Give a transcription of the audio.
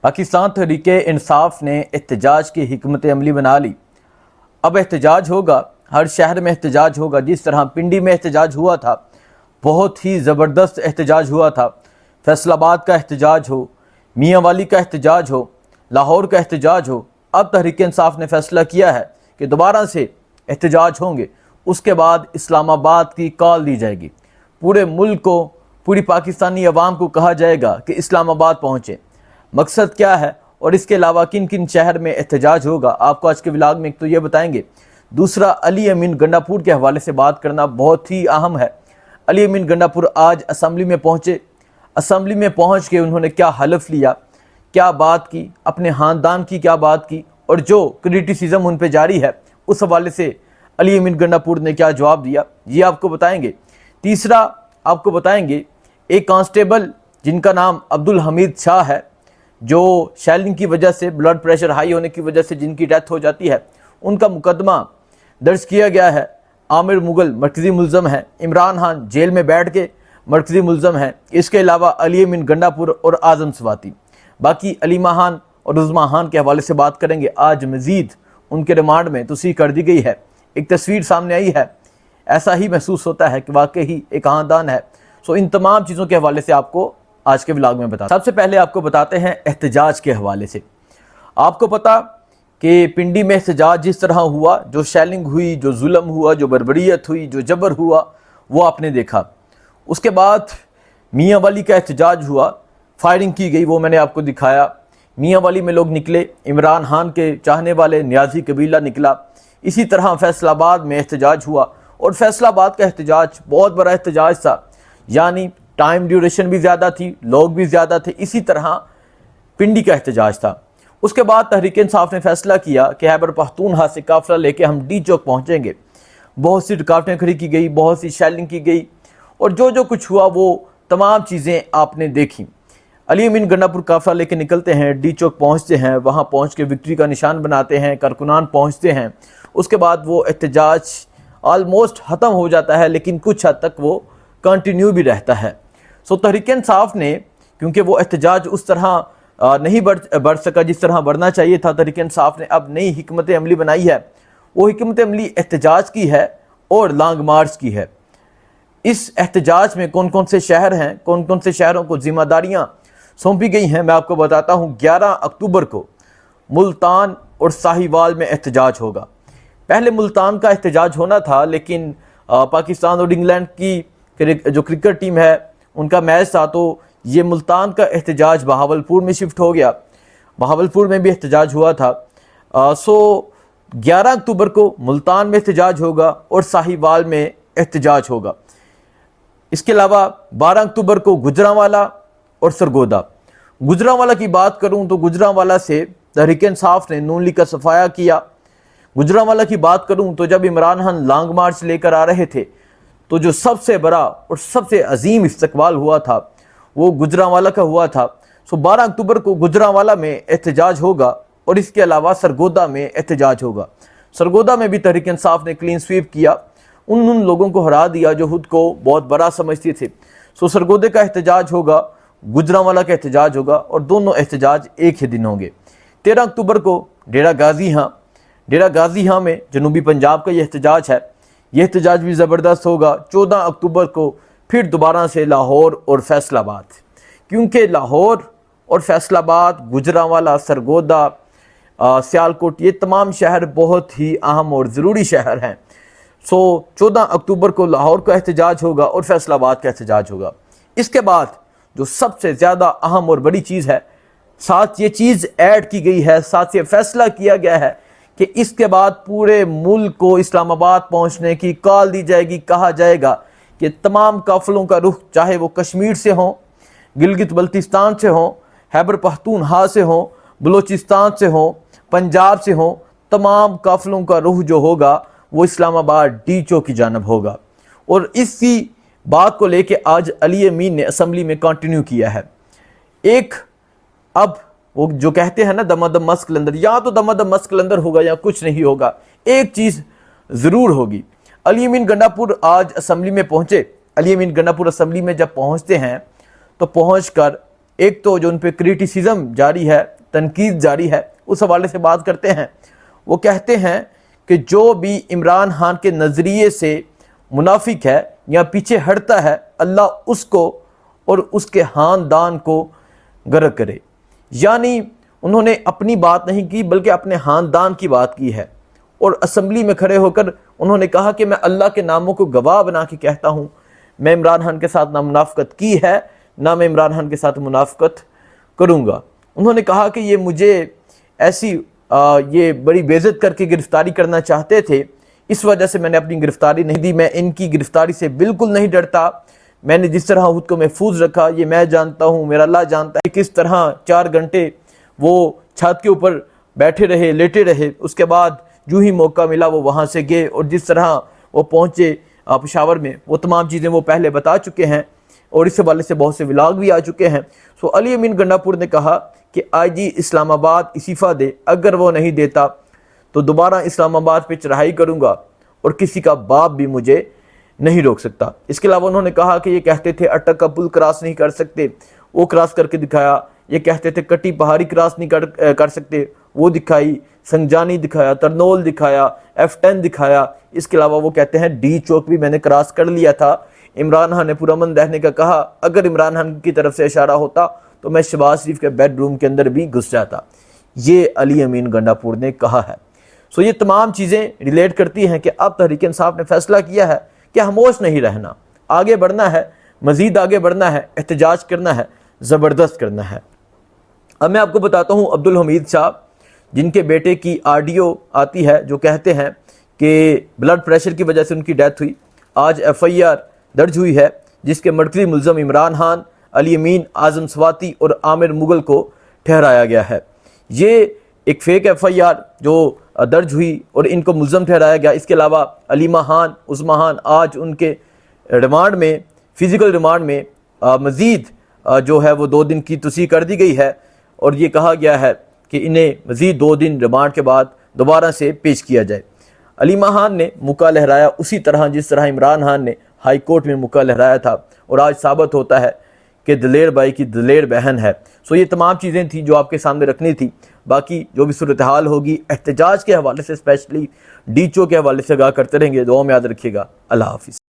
پاکستان تحریک انصاف نے احتجاج کی حکمت عملی بنا لی۔ اب احتجاج ہوگا، ہر شہر میں احتجاج ہوگا۔ جس طرح پنڈی میں احتجاج ہوا تھا، بہت ہی زبردست احتجاج ہوا تھا، فیصل آباد کا احتجاج ہو، میاں والی کا احتجاج ہو، لاہور کا احتجاج ہو، اب تحریک انصاف نے فیصلہ کیا ہے کہ دوبارہ سے احتجاج ہوں گے۔ اس کے بعد اسلام آباد کی کال دی جائے گی، پورے ملک کو، پوری پاکستانی عوام کو کہا جائے گا کہ اسلام آباد پہنچیں۔ مقصد کیا ہے اور اس کے علاوہ کن کن شہر میں احتجاج ہوگا، آپ کو آج کے ولاگ میں ایک تو یہ بتائیں گے۔ دوسرا، علی امین گنڈا پور کے حوالے سے بات کرنا بہت ہی اہم ہے۔ علی امین گنڈا پور آج اسمبلی میں پہنچے، اسمبلی میں پہنچ کے انہوں نے کیا حلف لیا، کیا بات کی، اپنے خاندان کی کیا بات کی، اور جو کرٹیسزم ان پہ جاری ہے اس حوالے سے علی امین گنڈا پور نے کیا جواب دیا، یہ آپ کو بتائیں گے۔ تیسرا، آپ کو بتائیں گے ایک کانسٹیبل جن کا نام عبدالحمید شاہ ہے، جو شیلنگ کی وجہ سے، بلڈ پریشر ہائی ہونے کی وجہ سے جن کی ڈیتھ ہو جاتی ہے، ان کا مقدمہ درج کیا گیا ہے۔ عامر مغل مرکزی ملزم ہے، عمران خان جیل میں بیٹھ کے مرکزی ملزم ہے، اس کے علاوہ علی امین گنڈا پور اور اعظم سواتی۔ باقی علیمہ خان اور عظمیٰ خان کے حوالے سے بات کریں گے۔ آج مزید ان کے ریمانڈ میں توسیع کر دی گئی ہے، ایک تصویر سامنے آئی ہے، ایسا ہی محسوس ہوتا ہے کہ واقعی ایک خاندان ہے۔ ان تمام چیزوں کے حوالے سے آپ کو آج کے ولاگ میں بتاتے ہیں۔ سب سے پہلے آپ کو بتاتے ہیں احتجاج کے حوالے سے۔ آپ کو پتا کہ پنڈی میں احتجاج جس طرح ہوا، جو شیلنگ ہوئی، جو ظلم ہوا، جو بربریت ہوئی، جو جبر ہوا، وہ آپ نے دیکھا۔ اس کے بعد میاں والی کا احتجاج ہوا، فائرنگ کی گئی، وہ میں نے آپ کو دکھایا۔ میاں والی میں لوگ نکلے، عمران خان کے چاہنے والے نیازی قبیلہ نکلا۔ اسی طرح فیصل آباد میں احتجاج ہوا، اور فیصل آباد کا احتجاج بہت بڑا احتجاج تھا، یعنی ٹائم ڈیوریشن بھی زیادہ تھی، لوگ بھی زیادہ تھے۔ اسی طرح پنڈی کا احتجاج تھا۔ اس کے بعد تحریک انصاف نے فیصلہ کیا کہ خیبر پختونخوا سے قافلہ لے کے ہم ڈی چوک پہنچیں گے۔ بہت سی رکاوٹیں کھڑی کی گئی، بہت سی شیلنگ کی گئی، اور جو کچھ ہوا وہ تمام چیزیں آپ نے دیکھی۔ علی امین گنڈا پور قافلہ لے کے نکلتے ہیں، ڈی چوک پہنچتے ہیں، وہاں پہنچ کے وکٹری کا نشان بناتے ہیں، کارکنان پہنچتے ہیں۔ اس کے بعد وہ احتجاج آلموسٹ ختم ہو جاتا ہے، لیکن کچھ حد تک وہ کنٹینیو بھی رہتا ہے۔ تحریک انصاف نے، کیونکہ وہ احتجاج اس طرح نہیں بڑھ سکا جس طرح بڑھنا چاہیے تھا، تحریک انصاف نے اب نئی حکمت عملی بنائی ہے۔ وہ حکمت عملی احتجاج کی ہے اور لانگ مارچ کی ہے۔ اس احتجاج میں کون کون سے شہر ہیں، کون کون سے شہروں کو ذمہ داریاں سونپی گئی ہیں، میں آپ کو بتاتا ہوں۔ 11 اکتوبر کو ملتان اور ساہیوال میں احتجاج ہوگا۔ پہلے ملتان کا احتجاج ہونا تھا، لیکن پاکستان اور انگلینڈ کی جو کرکٹ ٹیم ہے ان کا میچ تھا، تو یہ ملتان کا احتجاج بہاولپور میں شفٹ ہو گیا۔ بہاولپور میں بھی احتجاج ہوا تھا۔ 11 اکتوبر کو ملتان میں احتجاج ہوگا اور ساہیوال میں احتجاج ہوگا۔ اس کے علاوہ 12 اکتوبر کو گجرانوالہ اور سرگودا۔ گجرانوالہ کی بات کروں تو گجرانوالہ سے تحریک انصاف نے نون لیگ کا صفایا کیا۔ گجرانوالہ کی بات کروں تو جب عمران خان لانگ مارچ لے کر آ رہے تھے، تو جو سب سے بڑا اور سب سے عظیم استقبال ہوا تھا وہ گجرانوالہ کا ہوا تھا۔ 12 اکتوبر کو گجرانوالہ میں احتجاج ہوگا، اور اس کے علاوہ سرگودا میں احتجاج ہوگا۔ سرگودا میں بھی تحریک انصاف نے کلین سویپ کیا، ان لوگوں کو ہرا دیا جو خود کو بہت بڑا سمجھتے تھے۔ سرگودے کا احتجاج ہوگا، گجرانوالہ کا احتجاج ہوگا، اور دونوں احتجاج ایک ہی دن ہوں گے۔ 13 اکتوبر کو ڈیرہ غازی ہاں میں جنوبی پنجاب کا یہ احتجاج ہے، یہ احتجاج بھی زبردست ہوگا۔ 14 اکتوبر کو پھر دوبارہ سے لاہور اور فیصل آباد، کیونکہ لاہور اور فیصل آباد، گجرانوالہ، سرگودا، سیالکوٹ، یہ تمام شہر بہت ہی اہم اور ضروری شہر ہیں۔ 14 اکتوبر کو لاہور کا احتجاج ہوگا اور فیصل آباد کا احتجاج ہوگا۔ اس کے بعد جو سب سے زیادہ اہم اور بڑی چیز ہے، ساتھ یہ چیز ایڈ کی گئی ہے، ساتھ یہ فیصلہ کیا گیا ہے کہ اس کے بعد پورے ملک کو اسلام آباد پہنچنے کی کال دی جائے گی۔ کہا جائے گا کہ تمام قافلوں کا رخ، چاہے وہ کشمیر سے ہوں، گلگت بلتستان سے ہوں، خیبر پختونخوا سے ہوں، بلوچستان سے ہوں، پنجاب سے ہوں، تمام قافلوں کا رخ جو ہوگا وہ اسلام آباد ڈی چوک کی جانب ہوگا۔ اور اسی بات کو لے کے آج علی امین نے اسمبلی میں کنٹینیو کیا ہے۔ ایک اب وہ جو کہتے ہیں نا دمادم مسک لندر، یا تو دمادم مسک لندر ہوگا یا کچھ نہیں ہوگا، ایک چیز ضرور ہوگی۔ علی امین گنڈا پور آج اسمبلی میں پہنچے۔ علی امین گنڈا پور اسمبلی میں جب پہنچتے ہیں تو پہنچ کر ایک تو جو ان پہ کرٹیسزم جاری ہے تنقید جاری ہے اس حوالے سے بات کرتے ہیں۔ وہ کہتے ہیں کہ جو بھی عمران خان کے نظریے سے منافق ہے یا پیچھے ہٹتا ہے، اللہ اس کو اور اس کے خاندان کو غرق کرے۔ یعنی انہوں نے اپنی بات نہیں کی بلکہ اپنے خاندان کی بات کی ہے، اور اسمبلی میں کھڑے ہو کر انہوں نے کہا کہ میں اللہ کے ناموں کو گواہ بنا کے کہتا ہوں، میں عمران خان کے ساتھ نہ منافقت کی ہے نہ میں عمران خان کے ساتھ منافقت کروں گا۔ انہوں نے کہا کہ یہ مجھے ایسی یہ بڑی بے عزت کر کے گرفتاری کرنا چاہتے تھے، اس وجہ سے میں نے اپنی گرفتاری نہیں دی، میں ان کی گرفتاری سے بالکل نہیں ڈرتا، میں نے جس طرح خود کو محفوظ رکھا یہ میں جانتا ہوں، میرا اللہ جانتا ہے کس طرح 4 گھنٹے وہ چھت کے اوپر بیٹھے رہے، لیٹے رہے، اس کے بعد جو ہی موقع ملا وہ وہاں سے گئے، اور جس طرح وہ پہنچے پشاور میں وہ تمام چیزیں وہ پہلے بتا چکے ہیں، اور اس حوالے سے بہت سے ولاگ بھی آ چکے ہیں۔ سو علی امین گنڈا پور نے کہا کہ آئی جی اسلام آباد استعفیٰ دے، اگر وہ نہیں دیتا تو دوبارہ اسلام آباد پہ چڑھائی کروں گا اور کسی کا باپ بھی مجھے نہیں روک سکتا۔ اس کے علاوہ انہوں نے کہا کہ یہ کہتے تھے اٹک کا پل کراس نہیں کر سکتے، وہ کراس کر کے دکھایا، یہ کہتے تھے کٹی پہاڑی کراس نہیں کر سکتے، وہ دکھائی، سنگجانی دکھایا، ترنول دکھایا، F10 دکھایا۔ اس کے علاوہ وہ کہتے ہیں ڈی چوک بھی میں نے کراس کر لیا تھا۔ عمران خان نے پرامن رہنے کا کہا، اگر عمران خان کی طرف سے اشارہ ہوتا تو میں شہباز شریف کے بیڈ روم کے اندر بھی گھس جاتا۔ یہ علی امین گنڈا پور نے کہا ہے۔ سو یہ تمام چیزیں ریلیٹ کرتی ہیں کہ اب تحریک انصاف نے فیصلہ کیا ہے کہ خاموش نہیں رہنا، آگے بڑھنا ہے، مزید آگے بڑھنا ہے، احتجاج کرنا ہے، زبردست کرنا ہے۔ اب میں آپ کو بتاتا ہوں عبدالحمید صاحب جن کے بیٹے کی آڈیو آتی ہے جو کہتے ہیں کہ بلڈ پریشر کی وجہ سے ان کی ڈیتھ ہوئی، آج FIR درج ہوئی ہے جس کے مرکزی ملزم عمران خان، علی امین، اعظم سواتی اور عامر مغل کو ٹھہرایا گیا ہے۔ یہ ایک فیک FIR جو درج ہوئی اور ان کو ملزم ٹھہرایا گیا۔ اس کے علاوہ علیمہ خان، عظمیٰ خان آج ان کے ریمانڈ میں، فزیکل ریمانڈ میں مزید جو ہے وہ 2 دن کی توسیع کر دی گئی ہے، اور یہ کہا گیا ہے کہ انہیں مزید 2 دن ریمانڈ کے بعد دوبارہ سے پیش کیا جائے۔ علیمہ خان نے مکہ لہرایا اسی طرح جس طرح عمران خان نے ہائی کورٹ میں مکہ لہرایا تھا، اور آج ثابت ہوتا ہے کہ دلیر بھائی کی دلیر بہن ہے۔ سو یہ تمام چیزیں تھیں جو آپ کے سامنے رکھنی تھی۔ باقی جو بھی صورتحال ہوگی احتجاج کے حوالے سے، اسپیشلی ڈی چو کے حوالے سے آگاہ کرتے رہیں گے۔ دعاؤں میں یاد رکھیے گا۔ اللہ حافظ۔